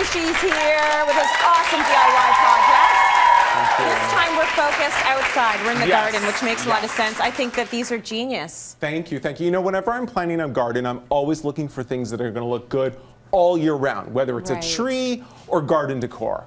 Bellusci's here with his awesome DIY project. This time we're focused outside. We're in the garden, which makes a lot of sense. I think that these are genius. Thank you, thank you. You know, whenever I'm planning a garden, I'm always looking for things that are going to look good all year round, whether it's a tree or garden decor.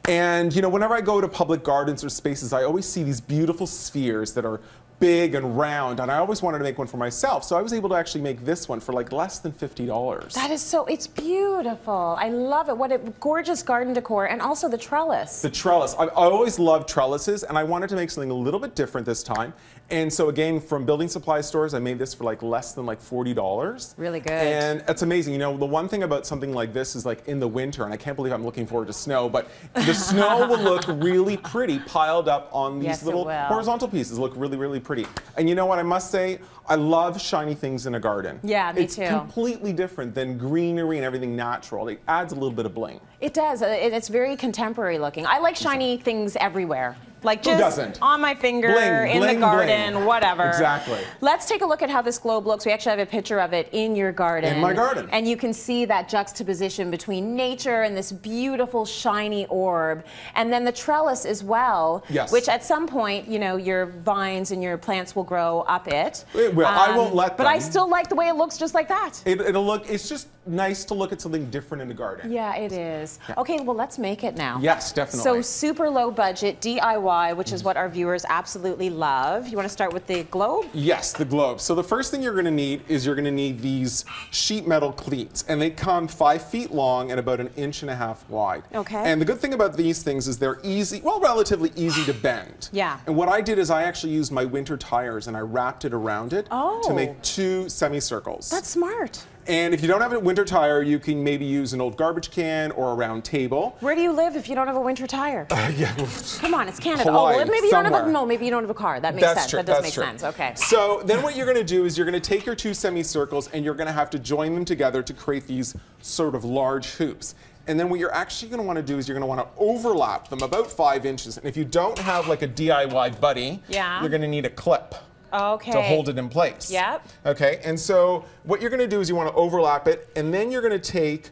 And you know, whenever I go to public gardens or spaces, I always see these beautiful spheres that are big and round, and I always wanted to make one for myself, so I was able to actually make this one for like less than $50. That is so, it's beautiful. I love it. What a gorgeous garden decor, and also the trellis. The trellis. I always loved trellises, and I wanted to make something a little bit different this time. And so again, from building supply stores, I made this for like less than like $40. Really good. And it's amazing. You know, the one thing about something like this is like in the winter, and I can't believe I'm looking forward to snow, but the snow will look really pretty piled up on these little horizontal pieces. Look really, really pretty. And you know what, I must say, I love shiny things in a garden. Yeah, me too. It's completely different than greenery and everything natural. It adds a little bit of bling. It does. It's very contemporary looking. I like shiny things everywhere. Like just on my finger, in the garden, whatever. Exactly. Let's take a look at how this globe looks. We actually have a picture of it in your garden. In my garden. And you can see that juxtaposition between nature and this beautiful shiny orb. And then the trellis as well, which at some point, you know, your vines and your plants will grow up it. It will. I won't let them. But I still like the way it looks just like that. It'll look, it's just nice to look at something different in the garden. Yeah, it is. Okay, well, let's make it now. Yes, definitely. So super low budget, DIY, which is what our viewers absolutely love. You want to start with the globe? Yes, the globe. So the first thing you're going to need is you're going to need these sheet metal cleats, and they come 5 feet long and about 1.5 inches wide. Okay. And the good thing about these things is they're easy, well, relatively easy to bend. Yeah. And what I did is I actually used my winter tires and I wrapped it around it to make 2 semicircles. That's smart. And if you don't have a winter tire, you can maybe use an old garbage can or a round table. Where do you live if you don't have a winter tire? Come on, it's Canada. Hawaii, maybe you don't have a, maybe you don't have a car. That makes sense. True, that does make sense. Okay. So then what you're going to do is you're going to take your 2 semicircles and you're going to have to join them together to create these sort of large hoops. And then what you're actually going to want to do is you're going to want to overlap them about 5 inches. And if you don't have like a DIY buddy, you're going to need a clip. To hold it in place. Yep. Okay, and so what you're going to do is you want to overlap it, and then you're going to take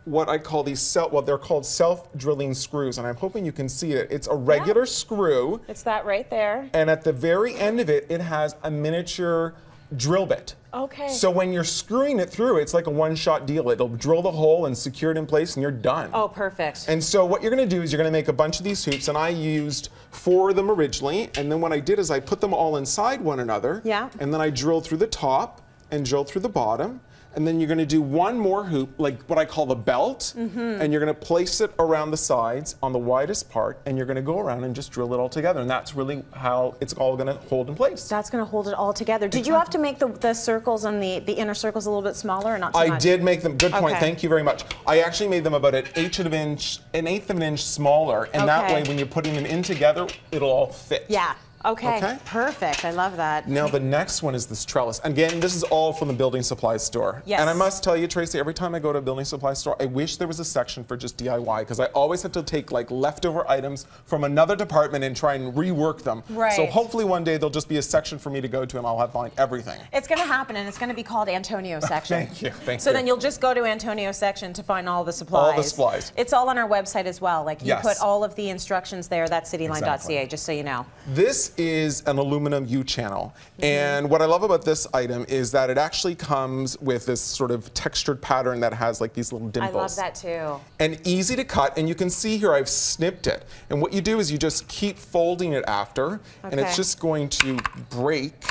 what I call these they're called self-drilling screws, and I'm hoping you can see it. It's a regular screw. It's that right there. And at the very end of it, it has a miniature drill bit. Okay. So when you're screwing it through, it's like a one-shot deal. It'll drill the hole and secure it in place, and you're done. Oh, perfect. And so what you're going to do is you're going to make a bunch of these hoops, and I used 4 of them originally, and then what I did is I put them all inside one another. Yeah. And then I drilled through the top and drilled through the bottom. And then you're going to do one more hoop, like what I call the belt, and you're going to place it around the sides on the widest part, and you're going to go around and just drill it all together. And that's really how it's all going to hold in place. That's going to hold it all together. Did you have to make the circles and the inner circles a little bit smaller or not too much? I did make them. Good point. Thank you very much. I actually made them about 1/8 of an inch smaller, and that way when you're putting them in together, it'll all fit. Yeah. Okay, perfect. I love that. Now the next one is this trellis. Again, this is all from the building supply store. Yes. And I must tell you, Tracy, every time I go to a building supply store, I wish there was a section for just DIY, because I always have to take like leftover items from another department and try and rework them. Right. So hopefully one day there'll just be a section for me to go to and I'll have find everything. It's going to happen, and it's going to be called Antonio section. Thank you. Thank you. So then you'll just go to Antonio section to find all the supplies. All the supplies. It's all on our website as well. Like you put all of the instructions there. That's cityline.ca, just so you know. This is an aluminum U-channel, and what I love about this item is that it actually comes with this sort of textured pattern that has like these little dimples. I love that too. And easy to cut, and you can see here I've snipped it. And what you do is you just keep folding it after, and it's just going to break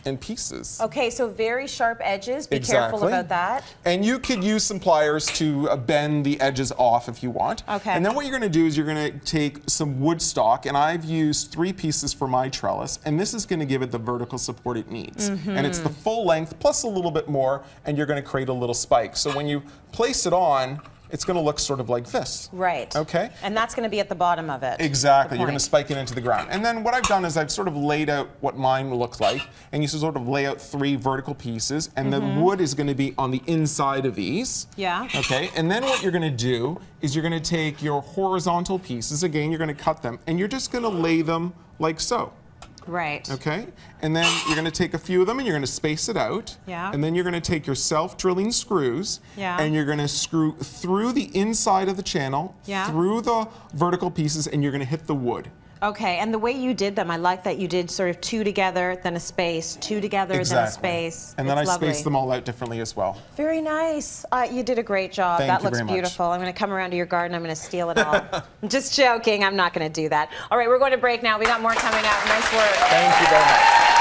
in pieces. Okay, so very sharp edges. Be careful about that. And you could use some pliers to bend the edges off if you want. Okay. And then what you're going to do is you're going to take some wood stock, and I've used 3 pieces for my trellis, and this is going to give it the vertical support it needs. And it's the full length plus a little bit more, and you're going to create a little spike. So when you place it on, it's going to look sort of like this. Right. Okay? And that's going to be at the bottom of it. Exactly. You're going to spike it into the ground. And then what I've done is I've sort of laid out what mine will look like. And you sort of lay out 3 vertical pieces. And the wood is going to be on the inside of these. Yeah. Okay? And then what you're going to do is you're going to take your horizontal pieces. Again, you're going to cut them. And you're just going to lay them like so. Right. Okay? And then you're going to take a few of them and you're going to space it out. Yeah. And then you're going to take your self-drilling screws. Yeah. And you're going to screw through the inside of the channel, yeah. through the vertical pieces, and you're going to hit the wood. Okay, and the way you did them, I like that you did sort of 2 together, then a space, 2 together, exactly. then a space. And then I spaced them all out differently as well. Very nice. You did a great job. Thank that you looks very much. beautiful. I'm going to come around to your garden. I'm going to steal it all. I'm just joking. I'm not going to do that. All right, we're going to break now. We got more coming up. Nice work. Thank you very much.